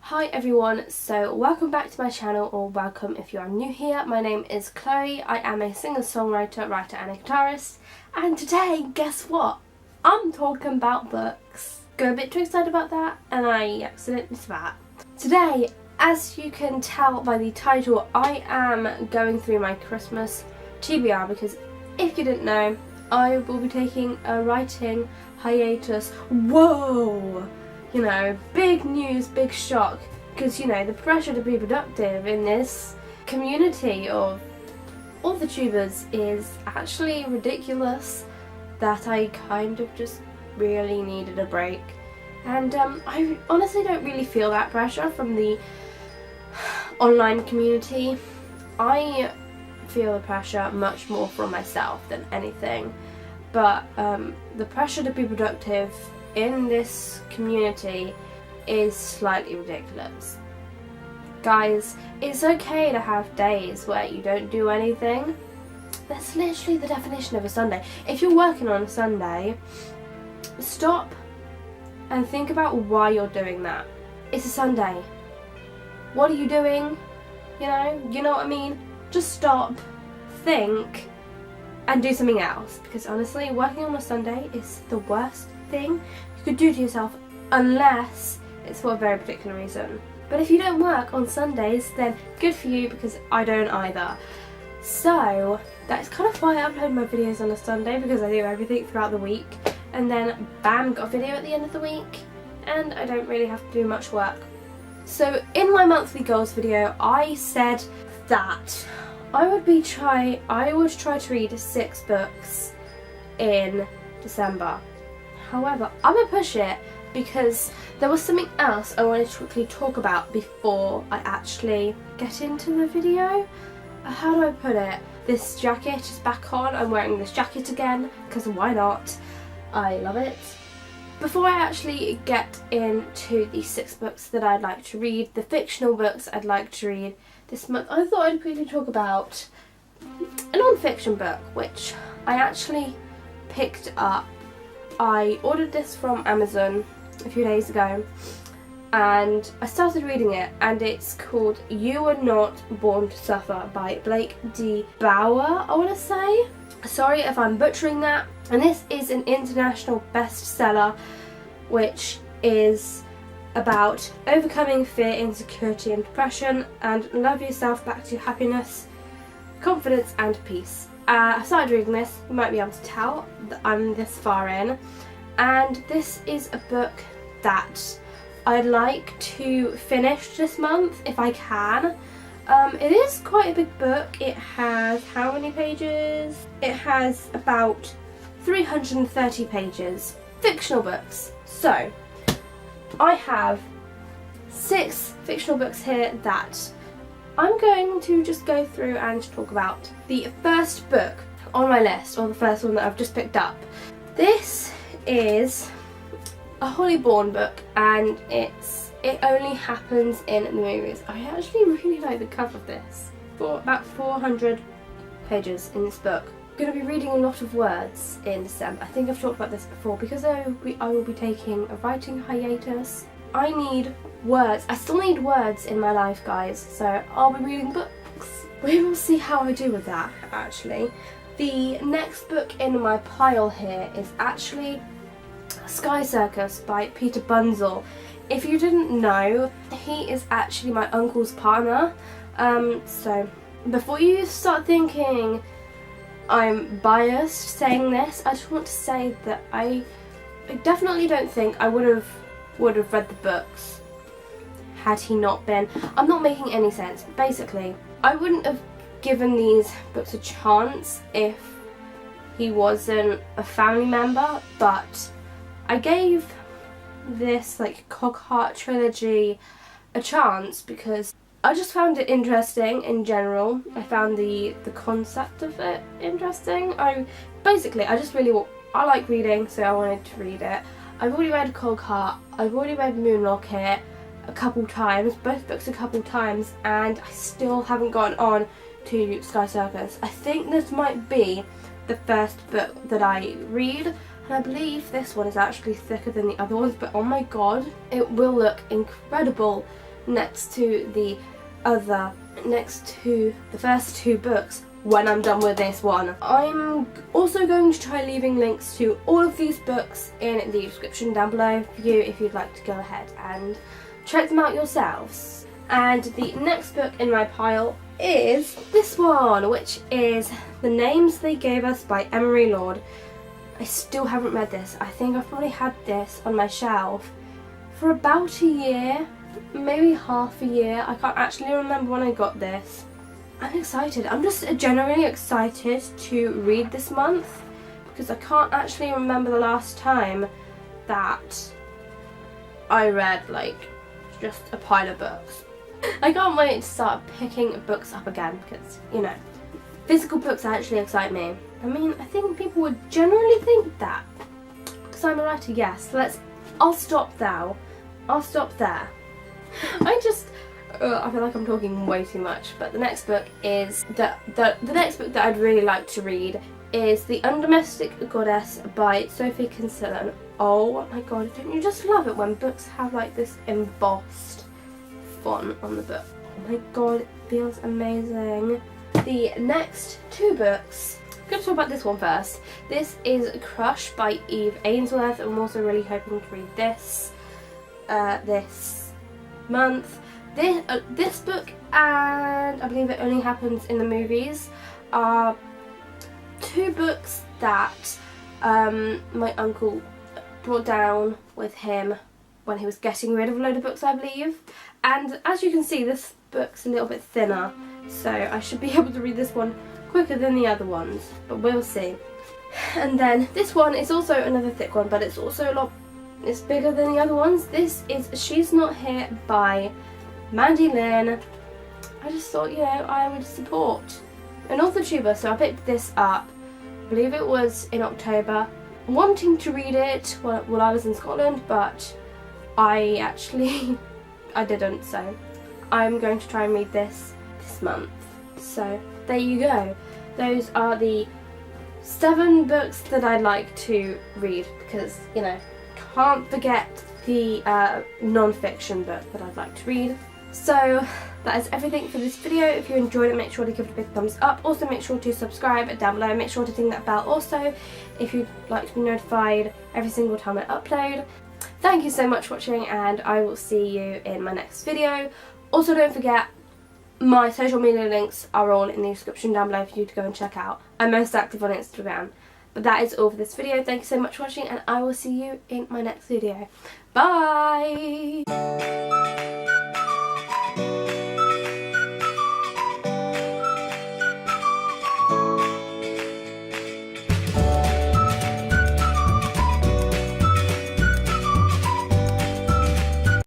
Hi everyone, so welcome back to my channel, or welcome if you are new here. My name is Chloe, I am a singer-songwriter, writer and a guitarist, and today, guess what? I'm talking about books. Got a bit too excited about that and I accidentally spat. Today, as you can tell by the title, I am going through my Christmas TBR because if you didn't know, I will be taking a writing hiatus. Whoa! You know, big news, big shock, because you know, the pressure to be productive in this community of all the tubers is actually ridiculous, that I kind of just really needed a break. And I honestly don't really feel that pressure from the online community. I feel the pressure much more from myself than anything, but the pressure to be productive in this community is slightly ridiculous. Guys, it's okay to have days where you don't do anything. That's literally the definition of a Sunday. If you're working on a Sunday, stop and think about why you're doing that. It's a Sunday. What are you doing? You know what I mean? Just stop, think, and do something else. Because honestly, working on a Sunday is the worst thing you could do to yourself, unless it's for a very particular reason. But if you don't work on Sundays, then good for you, because I don't either. So that's kind of why I upload my videos on a Sunday, because I do everything throughout the week and then bam, got a video at the end of the week and I don't really have to do much work. So in my monthly goals video, I said that I would try to read 6 books in December. However, I'm gonna push it because there was something else I wanted to quickly talk about before I actually get into the video. How do I put it? This jacket is back on. I'm wearing this jacket again because why not? I love it. Before I actually get into the 6 books that I'd like to read, the fictional books I'd like to read this month, I thought I'd quickly talk about a non-fiction book which I actually picked up. I ordered this from Amazon a few days ago and I started reading it, and it's called You Were Not Born to Suffer by Blake D. Bauer, I want to say. Sorry if I'm butchering that. And this is an international bestseller which is about overcoming fear, insecurity and depression, and love yourself back to happiness, confidence and peace. I started reading this, you might be able to tell that I'm this far in, and this is a book that I'd like to finish this month if I can. It is quite a big book. It has how many pages? It has about 330 pages. Fictional books. So I have 6 fictional books here that I'm going to just go through and talk about. The first book on my list, or the first one that I've just picked up, this is a Holly Bourne book, and it only happens in the movies. I actually really like the cover of this. For about 400 pages in this book. I'm going to be reading a lot of words in December. I think I've talked about this before, because I will be taking a writing hiatus. I need words. I still need words in my life, guys, so I'll be reading books. We will see how I do with that, actually. The next book in my pile here is actually Sky Circus by Peter Bunzel. If you didn't know, he is actually my uncle's partner. So before you start thinking I'm biased saying this, I just want to say that I definitely don't think I would have read the books had he not been. I'm not making any sense. Basically, I wouldn't have given these books a chance if he wasn't a family member, but I gave this like Cogheart trilogy a chance because I just found it interesting in general. I found the concept of it interesting. I like reading, so I wanted to read it. I've already read Cogheart, I've already read Moonlocket a couple times, both books a couple times, and I still haven't gotten on to Sky Circus. I think this might be the first book that I read, and I believe this one is actually thicker than the other ones, but oh my god, it will look incredible next to the first two books when I'm done with this one. I'm also going to try leaving links to all of these books in the description down below for you if you'd like to go ahead and check them out yourselves. And the next book in my pile is this one, which is The Names They Gave Us by Emery Lord. I still haven't read this. I think I've probably had this on my shelf for about a year, maybe half a year. I can't actually remember when I got this. I'm excited. I'm just genuinely excited to read this month because I can't actually remember the last time that I read like just a pile of books. I can't wait to start picking books up again because, you know, physical books actually excite me. I mean, I think people would generally think that because I'm a writer, yes. I'll stop now. I'll stop there. I feel like I'm talking way too much, but the next book is the next book that I'd really like to read is The Undomestic Goddess by Sophie Kinsella. Oh my god, don't you just love it when books have like this embossed font on the book? Oh my god, it feels amazing. The next two books, I'm going to talk about this one first. This is Crush by Eve Ainsworth. I'm also really hoping to read this this month. This book and I believe It Only Happens in the Movies are two books that my uncle brought down with him when he was getting rid of a load of books, I believe. And as you can see, this book's a little bit thinner, so I should be able to read this one quicker than the other ones, but we'll see. And then this one is also another thick one, but it's also it's bigger than the other ones. This is She's Not Here by Mandy Lynn. I just thought, you know, I would support an author tuber, so I picked this up. I believe it was in October. Wanting to read it while I was in Scotland, but I didn't, so I'm going to try and read this month. So there you go. Those are the 7 books that I'd like to read because, you know, can't forget the non-fiction book that I'd like to read. So that is everything for this video. If you enjoyed it, make sure to give it a big thumbs up. Also make sure to subscribe down below. Make sure to ding that bell also if you'd like to be notified every single time I upload. Thank you so much for watching, and I will see you in my next video. Also don't forget, my social media links are all in the description down below for you to go and check out. I'm most active on Instagram. But that is all for this video. Thank you so much for watching, and I will see you in my next video. Bye!